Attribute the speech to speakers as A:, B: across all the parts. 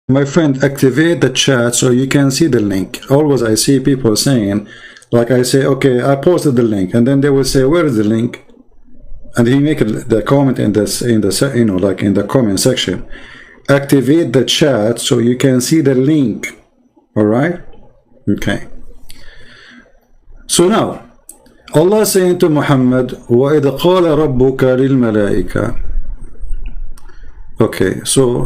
A: My friend, activate the chat so you can see the link. Always I see people saying, like I say, okay, I posted the link, and then they will say, where is the link? And he make the comment in this, you know, like in the comment section. Activate the chat so you can see the link. All right? Okay. So now, Allah saying to Muhammad, وَإِذْ قَالَ رَبُّكَ لِلْمَلَائِكَةِ. Okay, so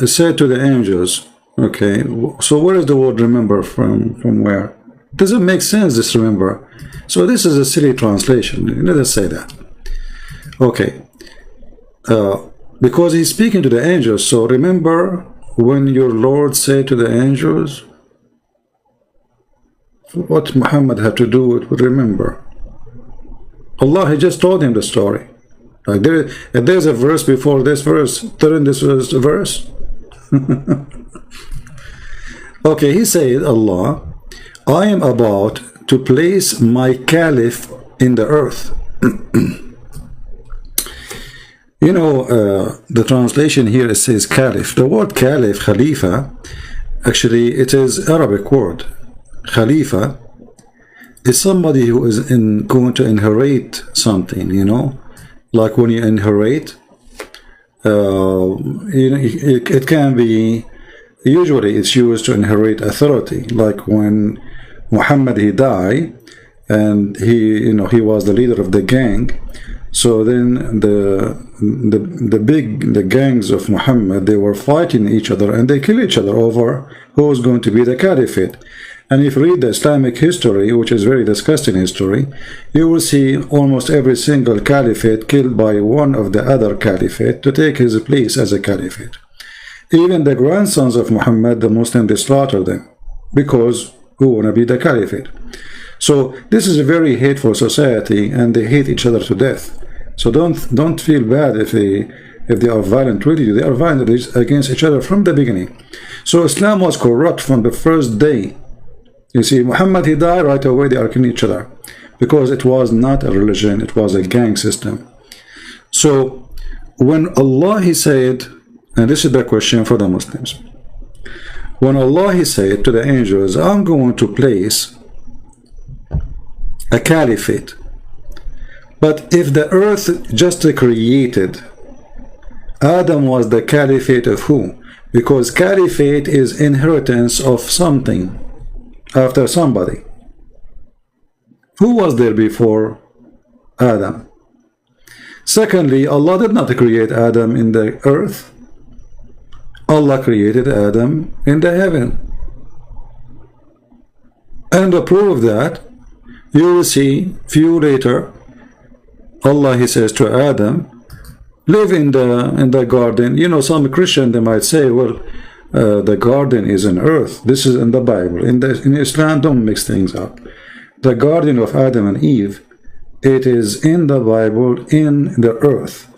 A: say to the angels. Okay, so where is the word remember from where? Doesn't make sense, this remember. So this is a silly translation. Let us say that. Okay, because he's speaking to the angels. So remember when your Lord said to the angels, what Muhammad had to do with remember. Allah, he just told him the story. Like if there's a verse before this verse, turn this verse. Okay, he said, Allah, I am about to place my caliph in the earth. You know, the translation here it says caliph. The word caliph, khalifa, actually it is Arabic word. Khalifa is somebody who is going to inherit something, you know. Like when you inherit, you know, it can be, usually it's used to inherit authority. Like when Muhammad he died, and he was the leader of the gang. So then the gangs of Muhammad, they were fighting each other and they kill each other over who was going to be the caliphate. And if you read the Islamic history, which is very disgusting history, you will see almost every single caliphate killed by one of the other caliphate to take his place as a caliphate. Even the grandsons of Muhammad, the Muslims, they slaughter them because who want to be the caliphate. So this is a very hateful society, and they hate each other to death. So don't feel bad if they are violent with you. They are violent against each other from the beginning. So Islam was corrupt from the first day. You see, Muhammad he died, right away they are killing each other because it was not a religion, it was a gang system. So when Allah he said, and this is the question for the Muslims, when Allah he said to the angels, I'm going to place a caliphate, but if the earth just created, Adam was the caliphate of who? Because caliphate is inheritance of something after somebody. Who was there before Adam? Secondly, Allah did not create Adam in the earth. Allah created Adam in the heaven. And to prove that, you will see few later, Allah he says to Adam, live in the garden. You know, some Christian they might say, well, the garden is on earth. This is in the Bible. In Islam, don't mix things up. The garden of Adam and Eve, it is in the Bible in the earth.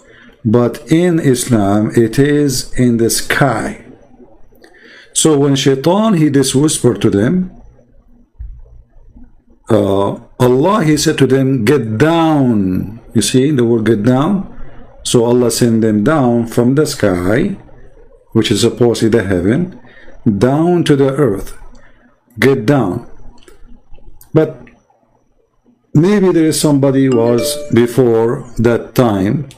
A: But in Islam, it is in the sky. So when Shaitan, he just whispered to them, Allah, he said to them, get down. You see the word get down? So Allah sent them down from the sky, which is supposedly the heaven, down to the earth. Get down. But maybe there is somebody who was before that time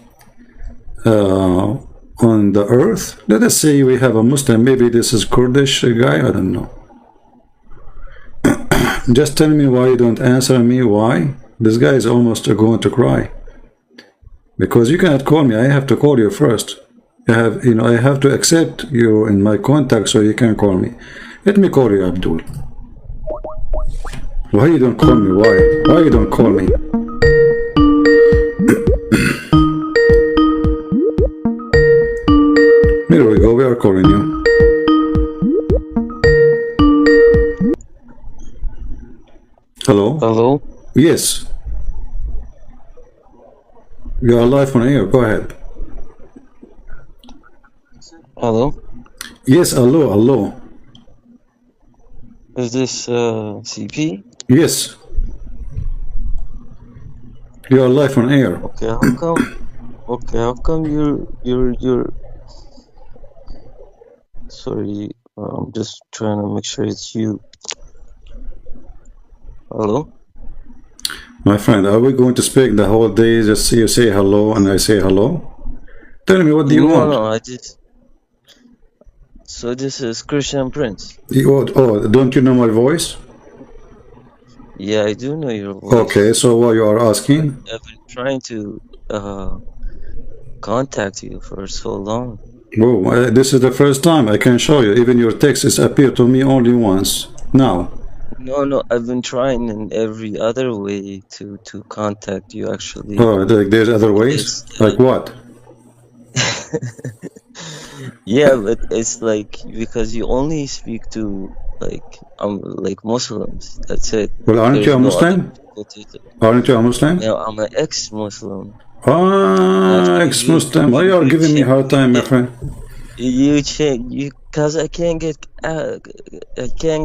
A: on the earth. Let us say we have a Muslim. Maybe this is Kurdish guy. I don't know. Just tell me why you don't answer me. Why? This guy is almost going to cry. Because you cannot call me. I have to call you first. I have to accept you in my contact so you can call me. Let me call you Abdool. Why you don't call me? Why you don't call me? Here we go, we are calling you. Hello?
B: Hello?
A: Yes. You are live on air, go ahead.
B: Hello?
A: Yes, hello.
B: Is this CP?
A: Yes. You are live on air.
B: Okay, how come you're sorry, I'm just trying to make sure it's you. Hello?
A: My friend, are we going to speak the whole day? Just you say hello and I say hello? Tell me, what do you
B: No,
A: want?
B: no, I just. So this is Christian Prince.
A: Oh, don't you know my voice?
B: Yeah, I do know your
A: Okay,
B: voice.
A: so what you are asking?
B: I've been trying to contact you for so long.
A: Oh, this is the first time I can show you. Even your text has appeared to me only once. Now.
B: No, no, I've been trying in every other way to contact you actually.
A: Oh, there's other ways?
B: It's
A: Like what?
B: yeah, but it's like because you only speak to like Muslims. That's it.
A: Well, aren't you
B: There's
A: a
B: no other
A: Muslim?
B: people to.
A: Aren't you a Muslim?
B: Now I'm an ex-Muslim.
A: Ah,
B: Actually,
A: ex-Muslim. Why
B: you
A: you are
B: you
A: giving me hard time, my friend?
B: because I can't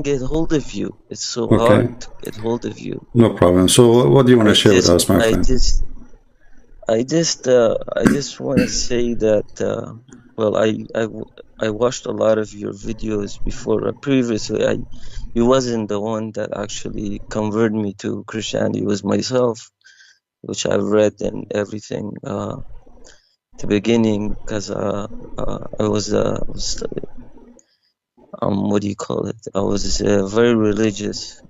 B: get hold of you. It's so
A: Okay,
B: hard to get hold of you.
A: no problem. So what do you want to
B: I
A: share with
B: just
A: us, my
B: I
A: friend?
B: just I just want to say that well I watched a lot of your videos before. Previously, you wasn't the one that actually converted me to Christianity. It was myself, which I've read and everything. The beginning, because what do you call it? I was very religious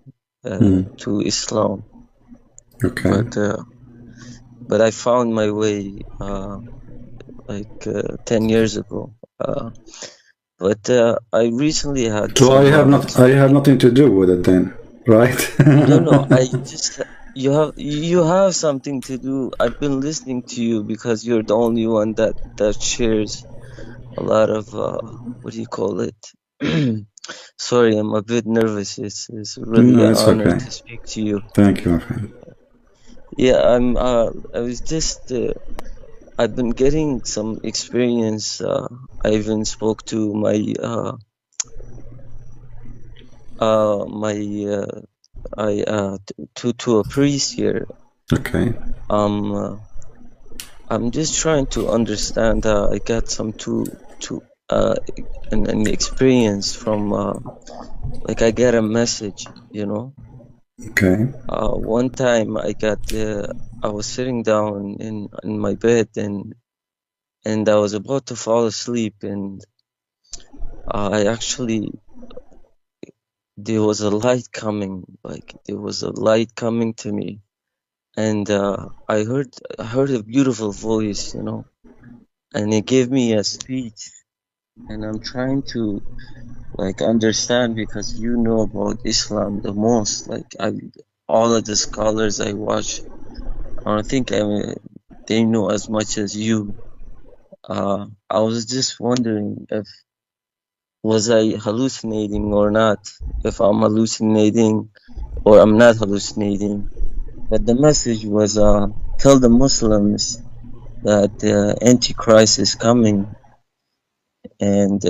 B: to Islam,
A: Okay.
B: but I found my way 10 years ago. But I recently had
A: So
B: some
A: I have
B: experience.
A: nothing to do with it then, right?
B: No, no, I just you have something to do. I've been listening to you because you're the only one that shares a lot of what do you call it? Sorry, I'm a bit nervous. It's really
A: No,
B: an
A: it's
B: honor
A: okay.
B: to speak to you.
A: Thank you, my friend.
B: Yeah, I was just I've been getting some experience. I even spoke to my to a priest here.
A: Okay.
B: I'm just trying to understand. I got some to an experience from like I get a message, you know.
A: Okay.
B: One time I was sitting down in my bed and I was about to fall asleep and I actually there was a light coming, like there was a light coming to me, and I heard a beautiful voice, you know, and it gave me a speech, and I'm trying to like understand because you know about Islam the most, like I all of the scholars I watch, I don't think they know as much as you. I was just wondering if was I hallucinating or not, if I'm hallucinating or I'm not hallucinating. But the message was tell the Muslims that the Antichrist is coming and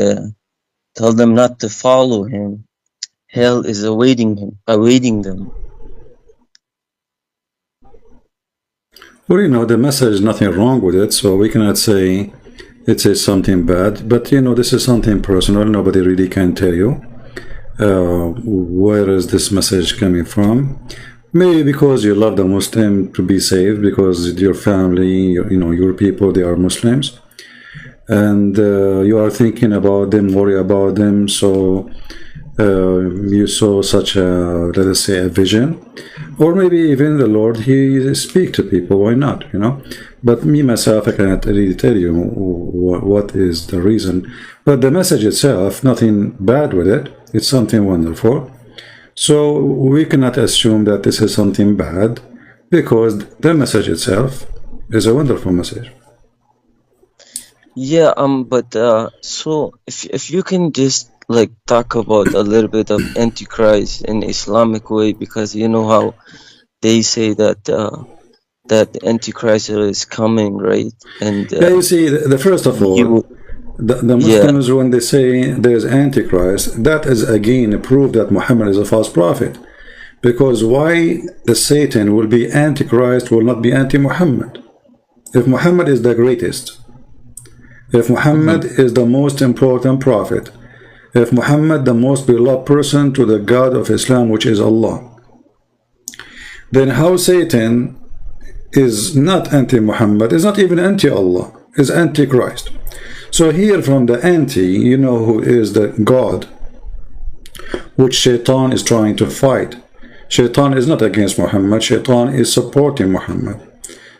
B: tell them not to follow him. Hell is awaiting them.
A: Well, the message is nothing wrong with it, so we cannot say it says something bad. But this is something personal. Nobody really can tell you where is this message coming from. Maybe because you love the Muslim to be saved, because your family, your people, they are Muslims, and you are thinking about them, worry about them. So you saw such a, let us say, a vision, or maybe even the Lord, he speak to people. Why not? But me myself, I cannot really tell you what is the reason. But the message itself, nothing bad with it. It's something wonderful. So we cannot assume that this is something bad, because the message itself is a wonderful message.
B: Yeah, but so if you can just like talk about a little bit of Antichrist in Islamic way, because you know how they say that that the Antichrist is coming, right? And
A: Yeah, you see, the first of all,
B: you,
A: the
B: yeah,
A: Muslims, when they say there's Antichrist, that is again a proof that Muhammad is a false prophet. Because why the Satan will be Antichrist, will not be anti-Muhammad? If Muhammad is the greatest, if
B: hmm
A: Muhammad is the most important prophet, if Muhammad the most beloved person to the God of Islam, which is Allah, then how Satan is not anti-Muhammad, is not even anti-Allah, is anti-Christ. So here from the anti, you know who is the God which Shaitan is trying to fight. Shaitan is not against Muhammad, Shaitan is supporting Muhammad.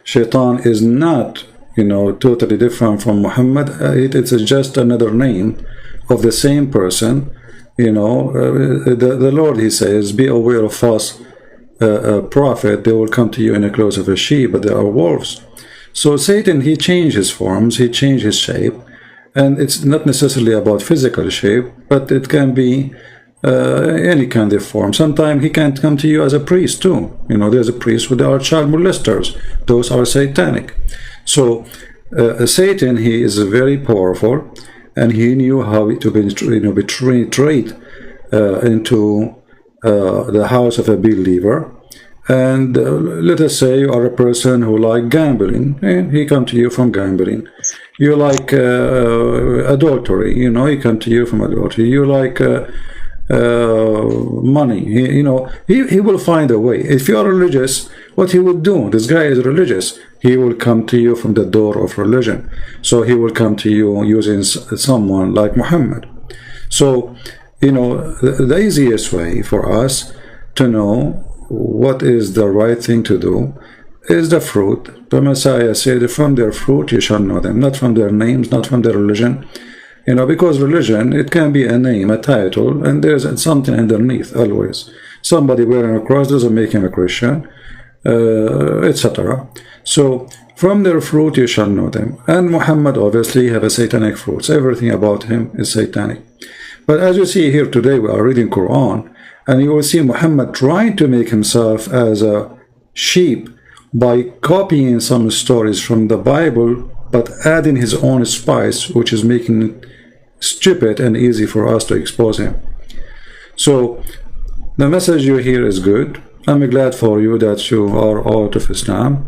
A: Shaitan is not, you know, totally different from Muhammad. It's just another name of the same person. You know, the Lord, he says, be aware of false prophet. They will come to you in the clothes of a sheep, but they are wolves. So Satan, he changed his forms, he changed his shape, and it's not necessarily about physical shape, but it can be any kind of form. Sometimes he can come to you as a priest too. You know, there's a priest who are child molesters. Those are satanic. So Satan, he is very powerful, and he knew how to be, betrayed into the house of a believer. And let us say you are a person who like gambling, and he come to you from gambling. You like adultery, you know, he come to you from adultery. You like money, he will find a way. If you are religious, what he will do, this guy is religious, he will come to you from the door of religion. So he will come to you using someone like Muhammad. So, you know, the easiest way for us to know what is the right thing to do is the fruit. The Messiah said, from their fruit you shall know them, not from their names, not from their religion. You know, because religion, it can be a name, a title, and there's something underneath always. Somebody wearing a cross doesn't make him a Christian, etc. So, from their fruit you shall know them. And Muhammad obviously have a satanic fruits. Everything about him is satanic. But as you see here today, we are reading Quran, and you will see Muhammad trying to make himself as a sheep by copying some stories from the Bible, but adding his own spice, which is making it stupid and easy for us to expose him. So the message you hear is good. I'm glad for you that you are out of Islam.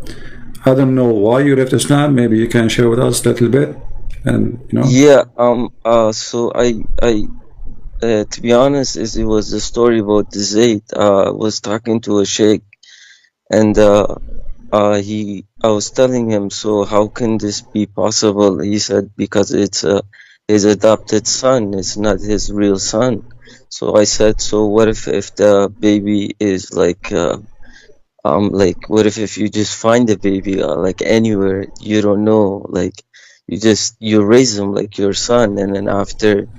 A: I don't know why you left Islam. Maybe you can share with us a little bit. And you know.
B: Yeah. So I to be honest, it was the story about the Zayd. Was talking to a sheikh, and I was telling him, so how can this be possible? He said, because it's his adopted son, it's not his real son. So I said, so what if the baby is like what if you just find the baby like anywhere, you don't know, like you raise him like your son, and then after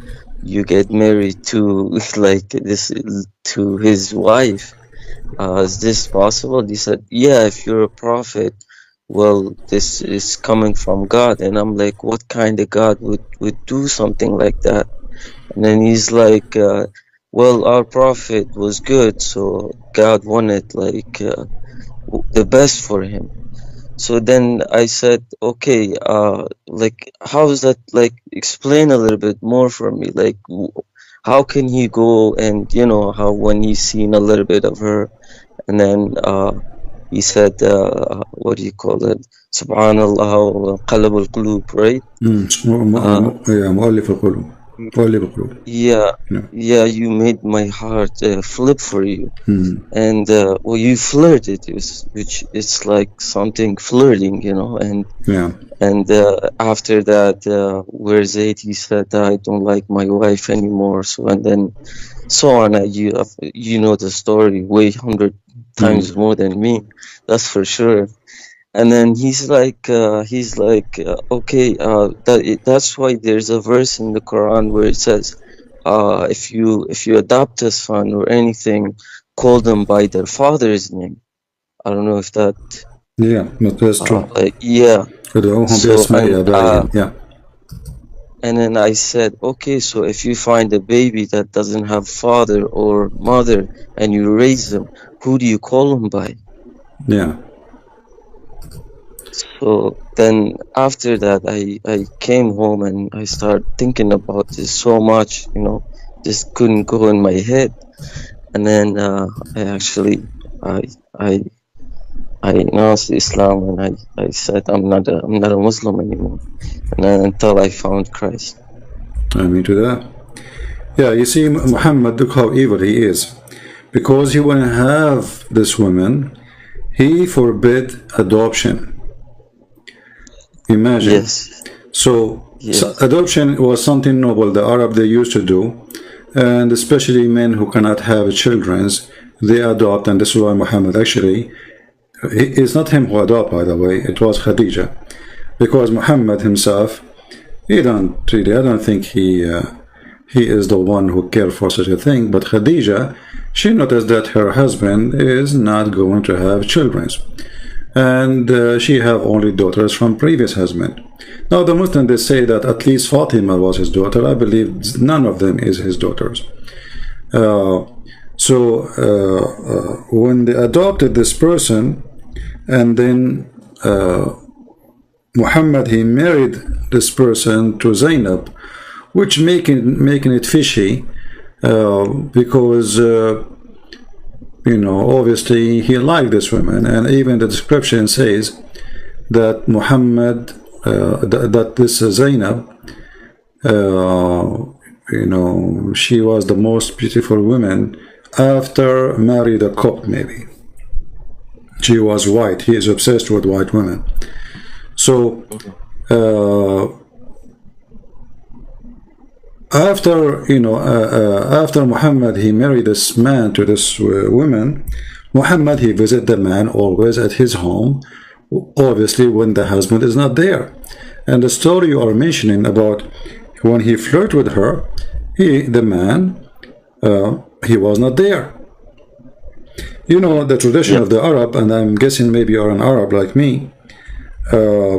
B: you get married to like this to his wife, is this possible? He said, yeah, if you're a prophet, well, this is coming from God. And I'm like, what kind of God would do something like that? And then he's like, well, our prophet was good, so God wanted like the best for him. So then I said, okay, like, how is that? Like, explain a little bit more for me. Like, how can he go and, you know, how when he's seen a little bit of her, and then he said, what do you call it? Subhanallah, qalb al-qulub, right?
A: مؤلف القلوب.
B: Yeah, you made my heart flip for you. And well, you flirted, which it's like something flirting, you know. And after that, where Zayd, he said, I don't like my wife anymore. So, and then so on. You know the story way 100 times more than me, that's for sure. And then he's like, okay, that's why there's a verse in the Quran where it says, if you adopt a son or anything, call them by their father's name. I don't know if that.
A: Yeah, that's true.
B: Yeah.
A: So,
B: and then I said, okay, so if you find a baby that doesn't have father or mother and you raise them, who do you call them by?
A: Yeah.
B: So then after that, I came home and I started thinking about this so much, you know, just couldn't go in my head. And then I announced Islam, and I said I'm not a Muslim anymore, and then until I found Christ.
A: I mean to that. Yeah, you see, Muhammad, look how evil he is. Because he wouldn't have this woman, he forbid adoption. Imagine.
B: Yes.
A: So
B: Yes.
A: adoption was something noble the Arab they used to do, and especially men who cannot have children, they adopt, and this is why Muhammad actually, it's not him who adopt, by the way, it was Khadija, because Muhammad himself, he don't really, I don't think he is the one who cared for such a thing, but Khadija, she noticed that her husband is not going to have children, and she have only daughters from previous husband. Now the Muslims, they say that at least Fatima was his daughter. I believe none of them is his daughters. When they adopted this person, and then Muhammad, he married this person to Zainab, which making it fishy, because obviously he liked this woman, and even the description says that Muhammad, that this Zainab, she was the most beautiful woman after married a Copt, maybe. She was white. He is obsessed with white women. So after Muhammad, he married this man to this woman. Muhammad, he visit the man always at his home, obviously when the husband is not there. And the story you are mentioning about when he flirted with her, the man, he was not there. You know the tradition of the Arab, and I'm guessing maybe you're an Arab like me,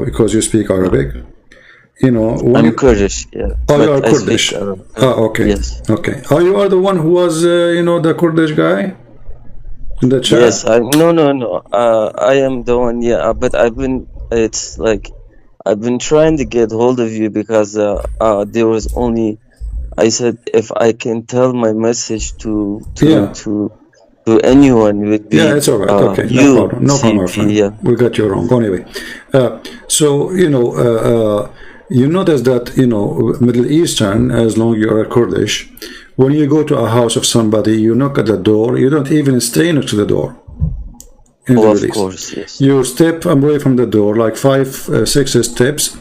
A: because you speak Arabic.
B: I'm Kurdish, yeah.
A: Oh, you are
B: But I speak
A: Kurdish.
B: Arab.
A: Okay.
B: Yes.
A: Okay. Oh, you are the one who was, the Kurdish guy in the chat?
B: Yes, no. I am the one, yeah. But it's like, I've been trying to get hold of you because there was only, I said if I can tell my message to anyone, it would be
A: Yeah, it's all right. Okay, no
B: you,
A: problem. No problem, my
B: CP,
A: friend.
B: yeah.
A: We got you wrong. Anyway, you notice that, Middle Eastern, as long you are Kurdish, when you go to a house of somebody, you knock at the door, you don't even stay next to the door. In the
B: Oh,
A: Middle
B: of
A: East.
B: course, yes.
A: You step away from the door, like 5, 6 steps,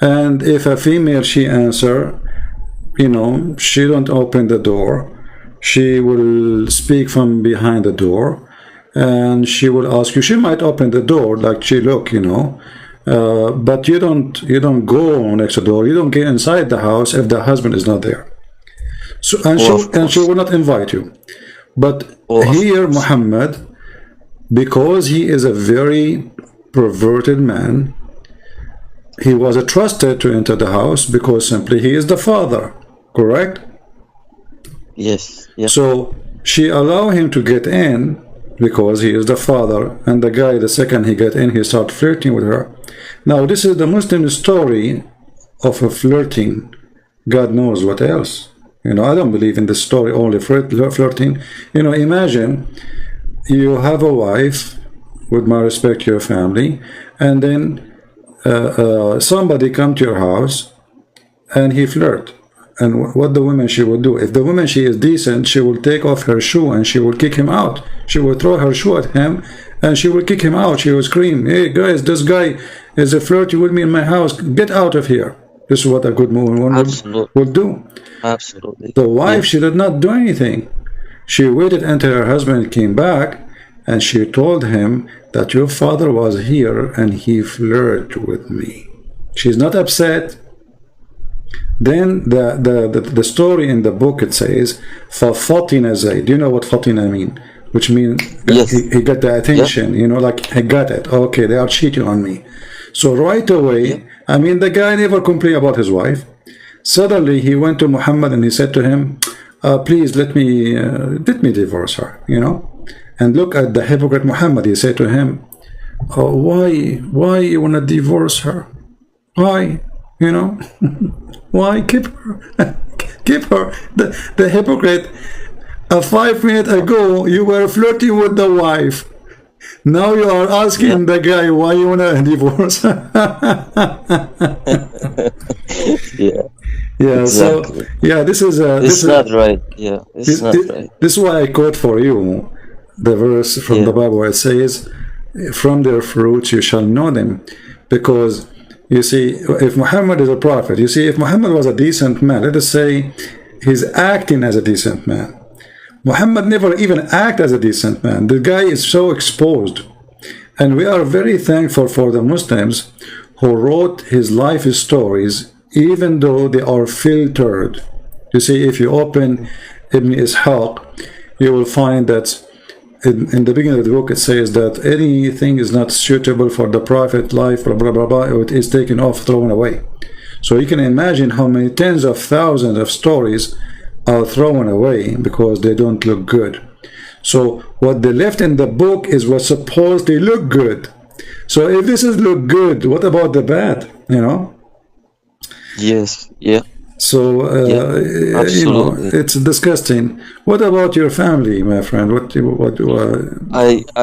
A: and if a female, she answer, she don't open the door. She will speak from behind the door, and she will ask you. She might open the door, like she look, but you don't go next to the door. You don't get inside the house if the husband is not there. So and she will not invite you. But here, Muhammad, because he is a very perverted man, he was trusted to enter the house because simply he is the father, correct?
B: Yes. Yeah.
A: So she allowed him to get in because he is the father, and the guy, the second he get in, he start flirting with her. Now this is the Muslim story of a flirting. God knows what else. I don't believe in this story only flirting. Imagine you have a wife, with my respect to your family, and then somebody come to your house and he flirt. And what the woman she will do? If the woman she is decent, she will take off her shoe and she will kick him out. She will throw her shoe at him and she will kick him out. She will scream, "Hey guys, this guy is flirting with me in my house. Get out of here." This is what a good woman would do.
B: Absolutely.
A: The wife, she did not do anything. She waited until her husband came back, and she told him that your father was here and he flirted with me. She's not upset. Then the story in the book, it says, فَفَطِنَ زَيْد. Do you know what fatina mean? Which means
B: Yes.
A: he got the attention, like he got it. Okay, they are cheating on me. So right away, the guy never complained about his wife. Suddenly he went to Muhammad and he said to him, please let me divorce her, And look at the hypocrite Muhammad. He said to him, why you want to divorce her? Why? Why keep her? Keep her. The hypocrite. 5 minutes ago you were flirting with the wife. Now you are asking the guy why you want to divorce.
B: Yeah.
A: Yeah, so
B: Exactly.
A: yeah, this is
B: It's not right. Yeah, it's
A: this,
B: not
A: this,
B: right.
A: this is why I quote for you the verse from the
B: Yeah.
A: Bible where it says, "From their fruits you shall know them," because you see, if Muhammad is a prophet, you see, if Muhammad was a decent man, let us say he's acting as a decent man. Muhammad never even act as a decent man. The guy is so exposed. And we are very thankful for the Muslims who wrote his life stories, even though they are filtered. You see, if you open Ibn Ishaq, you will find that in the beginning of the book it says that anything is not suitable for the Prophet life, blah, blah, blah, blah, it is taken off, thrown away. So you can imagine how many tens of thousands of stories are thrown away because they don't look good. So what they left in the book is what's supposed to look good. So if this is look good, what about the bad? You know.
B: Yes. Yeah.
A: So
B: Yeah. Absolutely.
A: it's disgusting. What about your family, my friend? What?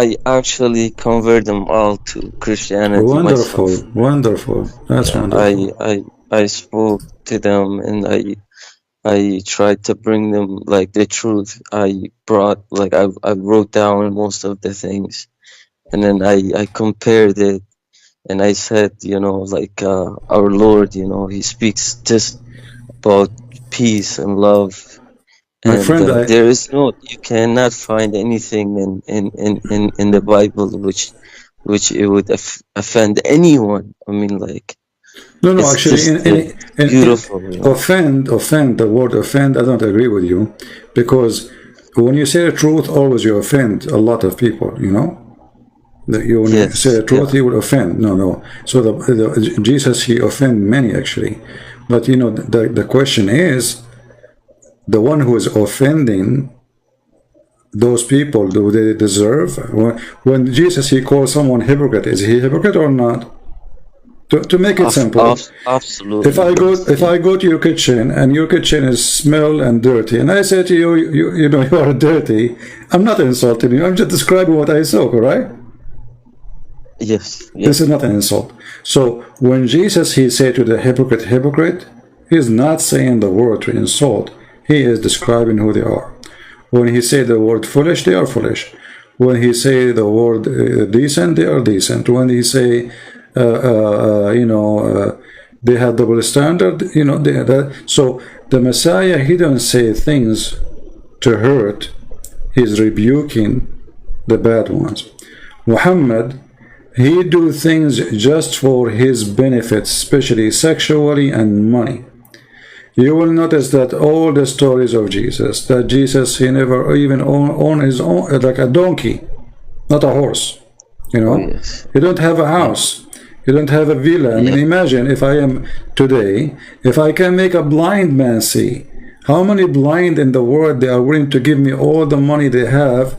B: I actually convert them all to Christianity myself.
A: Wonderful, wonderful. That's
B: Yeah.
A: wonderful.
B: I spoke to them, and I tried to bring them like the truth. I brought like I wrote down most of the things, and then I compared it, and I said, like our Lord, he speaks just about peace and love,
A: My
B: and
A: friend, I
B: there is no, you cannot find anything in the Bible which it would offend anyone. I mean, like,
A: no, no.
B: it's
A: Actually,
B: just
A: in
B: beautiful.
A: offend. The word offend. I don't agree with you, because when you say the truth, always you offend a lot of people. You know. When you say
B: Yes,
A: the
B: yeah.
A: truth, he will offend. No, no. So Jesus, he offend many actually, but the question is, the one who is offending those people, do they deserve? When Jesus, he calls someone hypocrite, is he hypocrite or not? To make it simple, if
B: Absolutely,
A: I go
B: yes,
A: if
B: yeah.
A: I go to your kitchen and your kitchen is smell and dirty, and I say to you, you are dirty, I'm not insulting you. I'm just describing what I saw, correct?
B: Yes, yeah.
A: This is not an insult. So when Jesus, he said to the hypocrite, hypocrite, he's not saying the word to insult. He is describing who they are. When he say the word foolish, they are foolish. When he say the word decent, they are decent. When he say, they have double standard, so the Messiah, he don't say things to hurt. He's rebuking the bad ones. Muhammad, he do things just for his benefits, especially sexually and money. You will notice that all the stories of Jesus, that Jesus, he never even own his own, like a donkey, not a horse. You
B: Oh,
A: know,
B: yes.
A: you don't have a
B: Yeah,
A: house, you don't have a villa. I mean,
B: yeah.
A: imagine if I am today, if I can make a blind man see, how many blind in the world they are willing to give me all the money they have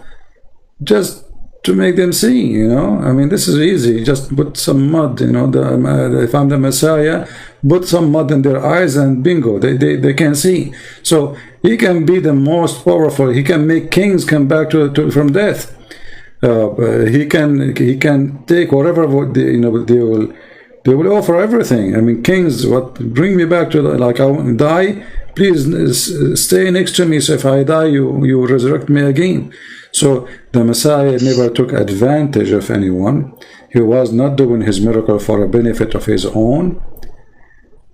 A: just to make them see, I mean, this is easy. Just put some mud, if I'm the Messiah, put some mud in their eyes and bingo, they can see. So he can be the most powerful. He can make kings come back from death. He can take whatever they will offer everything. I mean, kings, what bring me back to like I want to die. Please stay next to me. So if I die, you resurrect me again. So the Messiah never took advantage of anyone. He was not doing his miracle for a benefit of his own,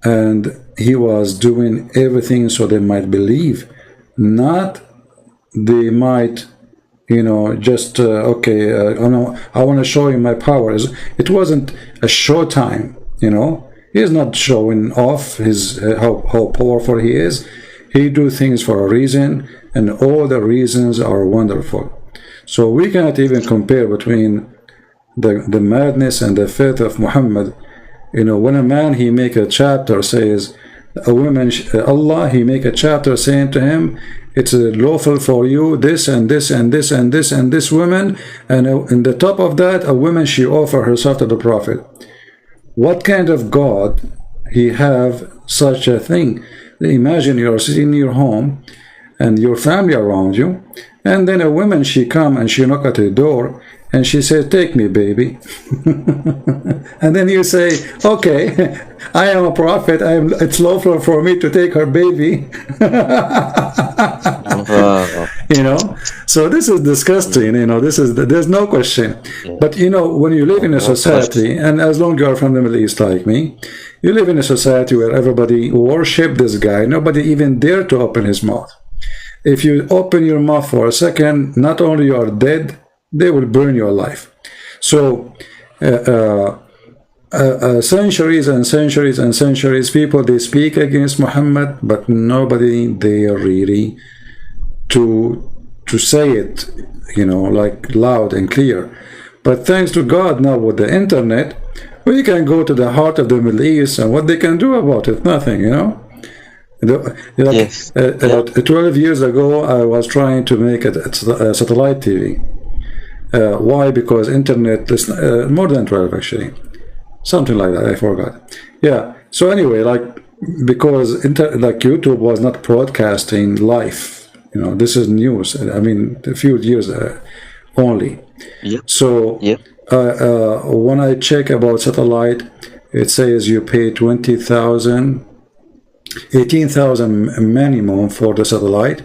A: and he was doing everything so they might believe, not they might just okay, I want to show you my powers. It wasn't a show time. He's not showing off his how powerful he is. He do things for a reason, and all the reasons are wonderful. So we cannot even compare between the madness and the faith of Muhammad. When a man, he make a chapter, says a woman, Allah, he make a chapter saying to him, it's lawful for you this and this and this and this and this woman, and in the top of that, a woman, she offer herself to the Prophet. What kind of God he have such a thing? Imagine you're sitting in your home and your family around you, and then a woman, she come and she knock at the door, and she said, "Take me, baby." And then you say, "Okay, I am a prophet. It's lawful for me to take her baby."
B: Wow.
A: You know, so this is disgusting. You know, there's no question.
B: Yeah.
A: But you know, when you live in a
B: No
A: society,
B: question.
A: and as long as you are from the Middle East like me, you live in a society where everybody worship this guy. Nobody even dare to open his mouth. If you open your mouth for a second, not only you are dead, they will burn your life. So centuries and centuries and centuries, people, they speak against Muhammad, but nobody dare really to say it, you know, like loud and clear. But thanks to God, now with the internet, we can go to the heart of the Middle East, and what they can do about it, nothing, you know. Like,
B: Yes.
A: about 12 years ago, I was trying to make a satellite TV. Why? Because internet, more than 12 actually, something like that, I forgot. Yeah, so anyway, like, because like YouTube was not broadcasting live, you know, this is news, I mean, a few years only.
B: Yep.
A: So
B: Yep.
A: when I check about satellite, it says you pay 20,000, 18,000 minimum for the satellite.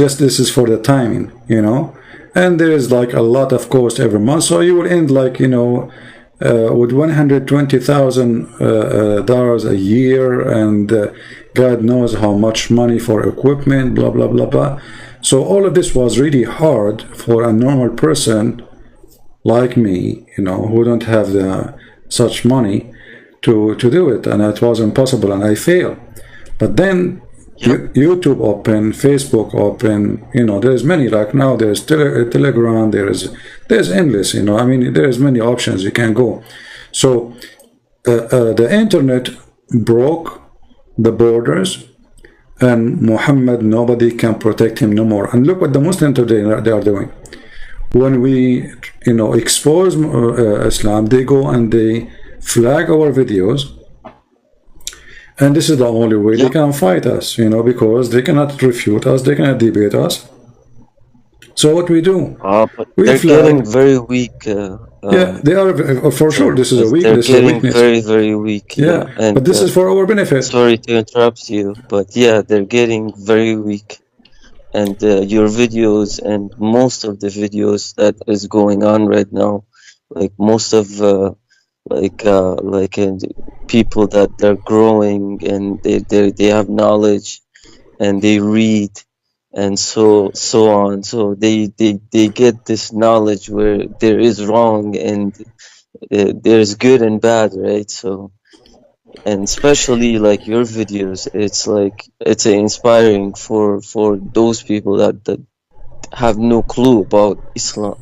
A: Just this is for the timing, you know, and there is like a lot of cost every month, so you will end like, you know, with $120,000 a year, and God knows how much money for equipment, blah blah blah blah. So all of this was really hard for a normal person like me, you know, who don't have such money to do it, and it was impossible, and I failed. But then YouTube open, Facebook open, you know, there's many, like now there's Telegram, there's endless, you know, I mean, there's many options you can go. So the internet broke the borders, and Muhammad, nobody can protect him no more. And look what the Muslims today they are doing. When we, you know, expose Islam, they go and they flag our videos, and this is the only way they can fight us, you know, because they cannot refute us, they cannot debate us. So what we do?
B: But
A: We
B: they're
A: flag.
B: getting very weak.
A: Yeah, they are, for sure. This is a
B: They're
A: weakness.
B: getting very, very weak.
A: Yeah,
B: And
A: but this is for our benefit.
B: sorry to interrupt you, but yeah, they're getting very weak. And your videos and most of the videos that is going on right now, like most of people that they're growing and they have knowledge and they read and so on. So they get this knowledge where there is wrong and there's good and bad, right? So, and especially like your videos, it's like it's inspiring for those people that have no clue about Islam.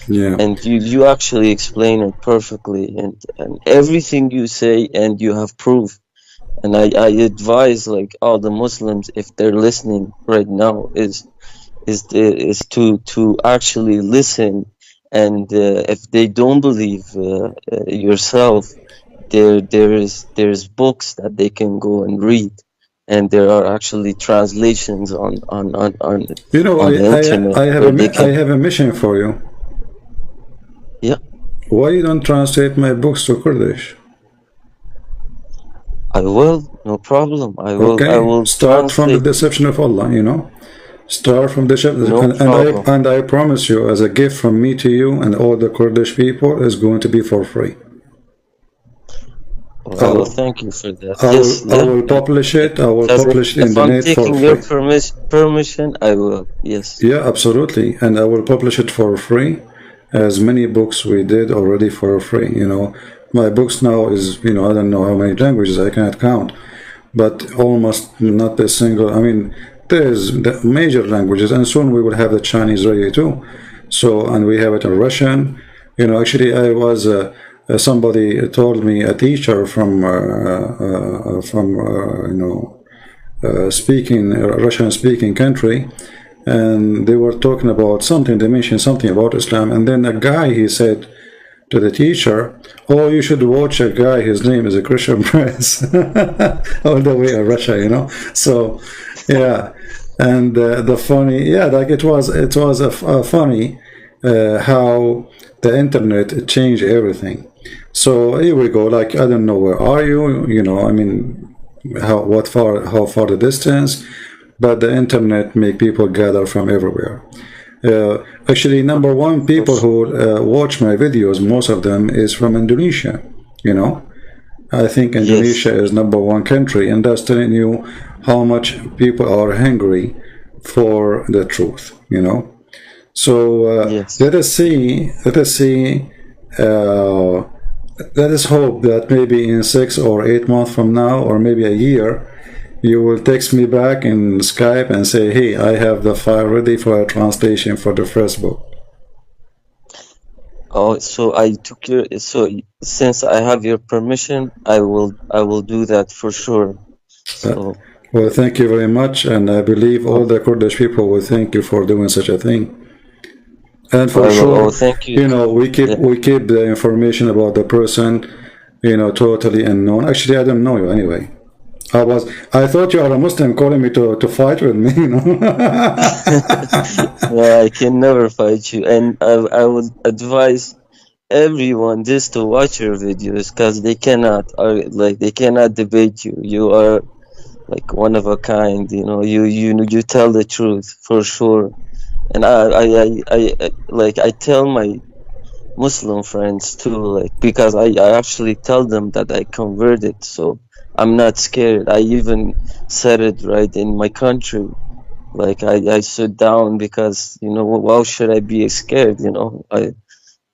A: Yeah.
B: And you actually explain it perfectly, and everything you say, and you have proof. And I advise like all the Muslims, if they're listening right now, is to actually listen. And if they don't believe yourself, there's books that they can go and read, and there are actually translations on
A: You know,
B: the internet
A: I have a mission for you.
B: Yeah.
A: Why you don't translate my books to Kurdish?
B: I will, no problem. I will.
A: Okay.
B: I will
A: start from the
B: translate.
A: deception of Allah. You know, start from the
B: No problem.
A: and I promise you, as a gift from me to you and all the Kurdish people, is going to be for free.
B: Well, thank you for that.
A: I will publish it. I will publish it in the net for free.
B: If I'm taking your permission, I will. Yes.
A: Yeah, absolutely, and I will publish it for free, as many books we did already for free. You know, my books now is, you know, I don't know how many languages, I cannot count, but almost not a single. I mean, there's the major languages, and soon we will have the Chinese ready too. So, and we have it in Russian. You know, actually, I was. Somebody told me, a teacher from Russian speaking country, and they were talking about something. They mentioned something about Islam, and then a guy, he said to the teacher, "Oh, you should watch a guy. His name is a Christian Prince," all the way in Russia, you know. So, yeah, and the funny, yeah, like it was a funny. how the internet changed everything. So here we go. Like, I don't know, where are you? You know, I mean, how far the distance, but the internet make people gather from everywhere. Actually, number one, people who watch my videos, most of them is from Indonesia. You know, I think
B: Yes.
A: Indonesia is number one country, and that's telling you how much people are hungry for the truth. You know, so
B: Yes.
A: let us see. Uh, let us hope that maybe in 6 or 8 months from now, or maybe a year, you will text me back in Skype and say, "Hey, I have the file ready for a translation for the first book."
B: Oh, so I took your since I have your permission, I will do that for sure. So
A: Well, thank you very much, and I believe all the Kurdish people will thank you for doing such a thing. And for sure,
B: thank you.
A: you know,
B: Yeah.
A: we keep the information about the person, you know, totally unknown. Actually, I don't know you anyway. I thought you are a Muslim calling me to fight with me, you know.
B: Yeah, I can never fight you, and I would advise everyone just to watch your videos because they cannot debate you. You are like one of a kind, you know. You tell the truth for sure, and I tell my Muslim friends too, like, because I actually tell them that I converted, so I'm not scared. I even said it right in my country. Like I stood down because, you know, why should I be scared? You know,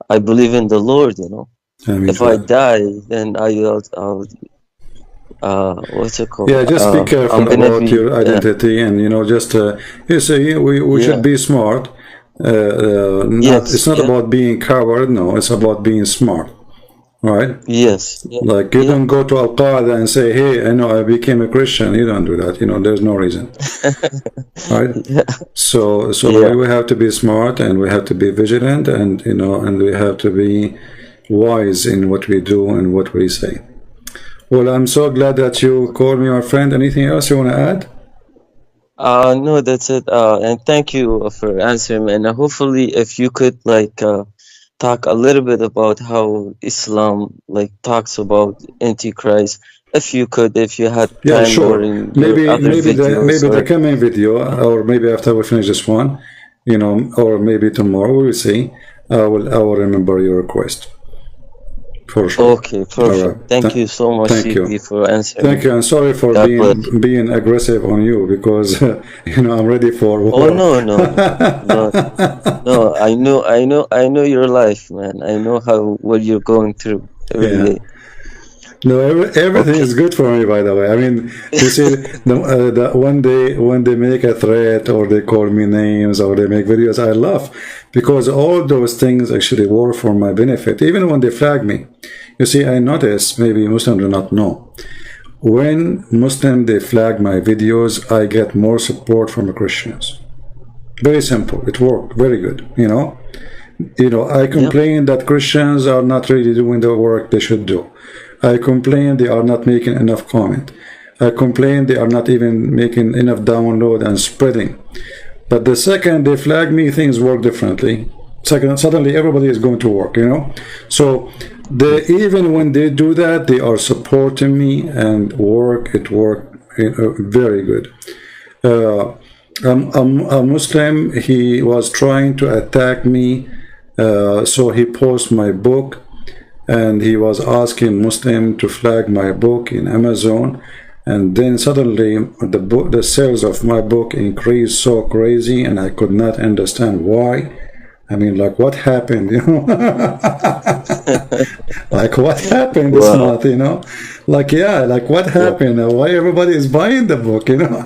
B: I believe in the Lord. You know,
A: I mean,
B: if I die, then I'll what's it called?
A: yeah, just be
B: I'm
A: careful
B: gonna
A: about
B: be
A: your identity, and you know, just you see, we should
B: yeah,
A: be smart. Not
B: yes,
A: It's not
B: yeah,
A: about being coward. No, it's about being smart, right?
B: yes, yeah,
A: Like, you
B: yeah,
A: don't go to Al Qaeda and say, "Hey, I know I became a Christian." You don't do that. You know, there's no reason, right?
B: yeah,
A: So
B: yeah.
A: we have to be smart, and we have to be vigilant, and you know, and we have to be wise in what we do and what we say. Well, I'm so glad that you called me, my friend. Anything else you want to add?
B: No, that's it. And thank you for answering. And hopefully, if you could talk a little bit about how Islam like talks about Antichrist, if you could, if you had
A: Yeah,
B: time, or
A: sure.
B: in your other videos,
A: Maybe the
B: or
A: coming video, or maybe after we finish this one, you know, or maybe tomorrow, we will see. I will remember your request for sure.
B: okay,
A: All right.
B: perfect. Thank you so much,
A: Thank you.
B: CP, for
A: Thank
B: answering.
A: you. I'm sorry for
B: God bless you.
A: being aggressive on you, because you know, I'm ready for
B: Oh,
A: war.
B: no, no, no, no, no. I know your life, man. I know what you're going through every
A: Yeah.
B: day.
A: No, everything
B: Okay.
A: is good for me, by the way. I mean, you see, the when they make a threat, or they call me names, or they make videos, I laugh, because all those things actually work for my benefit. Even when they flag me, you see, I notice, maybe Muslims do not know, when Muslim they flag my videos, I get more support from the Christians. Very simple. It worked very good. You know, I
B: Yep.
A: complain that Christians are not really doing the work they should do. I complain they are not making enough comment. I complain they are not even making enough download and spreading. But the second they flag me, things work differently. Suddenly everybody is going to work, you know. So even when they do that, they are supporting me, and it worked very good. Uh, a Muslim, he was trying to attack me, so he posted my book, and he was asking Muslim to flag my book in Amazon, and then suddenly the sales of my book increased so crazy, and I could not understand why. I mean, like, what happened, you know? Like, what happened this
B: Wow.
A: month, you know? Like, yeah, like, what
B: Yeah,
A: happened? Why everybody is buying the book, you know?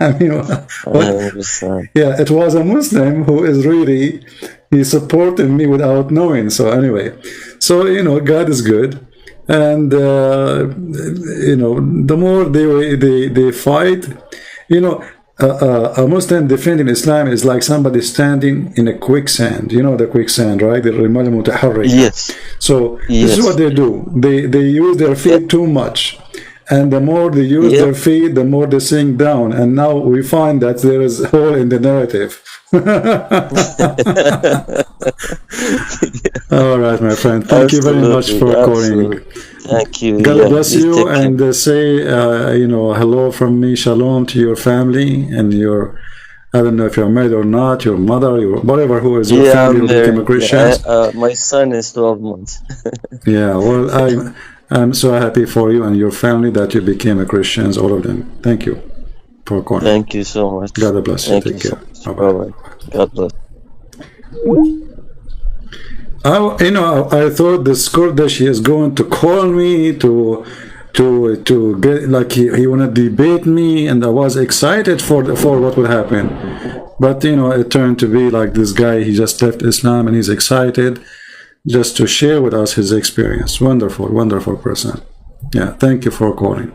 A: I mean,
B: I
A: what?
B: understand.
A: Yeah, it was a Muslim who is really, he supported me without knowing. So anyway, so, you know, God is good. And, you know, the more they fight, you know, a Muslim defending Islam is like somebody standing in a quicksand. You know the quicksand, right? The rimal mutaharrika.
B: Yes,
A: So this is what
B: yes.
A: they do. They use their
B: Yeah,
A: feet too much, and the more they use
B: yep.
A: their feet, the more they sink down. And now we find that there is a hole in the narrative. All right, my friend. Thank you very much
B: Absolutely,
A: for calling.
B: absolutely. Thank you.
A: God
B: Yeah,
A: bless
B: you
A: you,
B: take care.
A: and say, hello from me, shalom to your family and your. I don't know if you're married or not, your mother, your whatever, who is your
B: Yeah,
A: family
B: I'm
A: who became a
B: married.
A: Christians.
B: My son is 12 months.
A: Yeah, well, I'm so happy for you and your family that you became a Christians, all of them. Thank you for calling.
B: Thank you so much.
A: God bless you.
B: Thank you
A: Take
B: so
A: care.
B: much.
A: Bye
B: Bye
A: bye.
B: bye. God bless.
A: I thought this Kurdish is going to call me to get like he wanna debate me, and I was excited for what would happen. But it turned to be like this guy. He just left Islam and he's excited just to share with us his experience. Wonderful, wonderful person. Yeah, thank you for calling.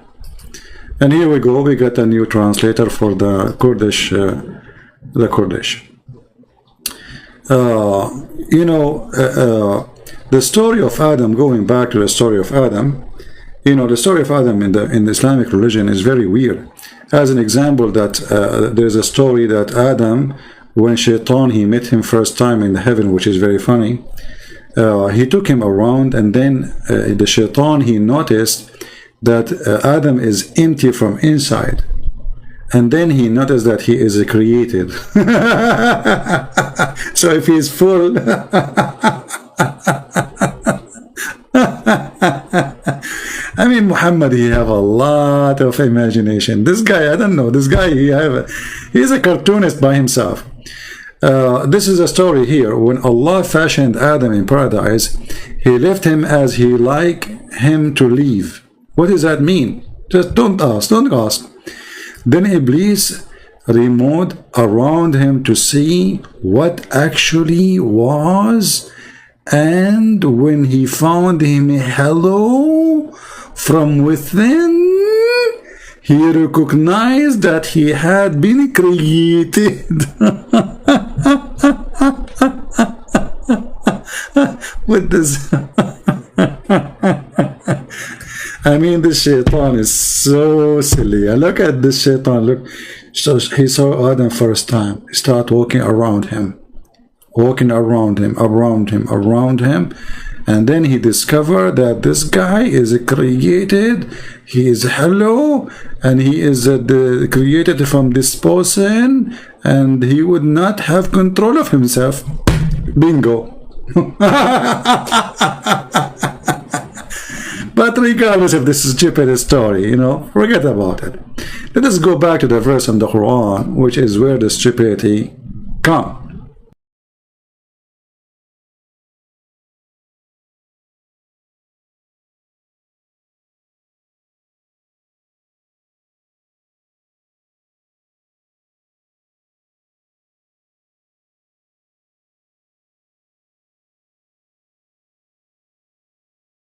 A: And here we go. We got a new translator for the Kurdish. The Kurdish. The story of Adam. Going back to the story of Adam. The story of Adam in the Islamic religion is very weird. As an example, that there's a story that Adam, when Shaitan he met him first time in heaven, which is very funny. He took him around, and then the Shaitan he noticed that Adam is empty from inside, and then he noticed that he is created. So if he's full, I mean, Muhammad, he have a lot of imagination. This guy, I don't know. This guy, he's a cartoonist by himself. This is a story here. When Allah fashioned Adam in paradise, He left him as He like him to leave. What does that mean? Just don't ask. Don't ask. Then Iblis removed around him to see what actually was, and when he found him hello from within, he recognized that he had been created. With this, I mean, this shaitan is so silly. Look at this shaitan. Look, so he saw Adam first time. He started walking around him, around him, and then he discovered that this guy is created. He is hello, and he is created from this person, and he would not have control of himself. Bingo. But regardless of this stupid story, forget about it. Let us go back to the verse in the Quran, which is where the stupidity comes.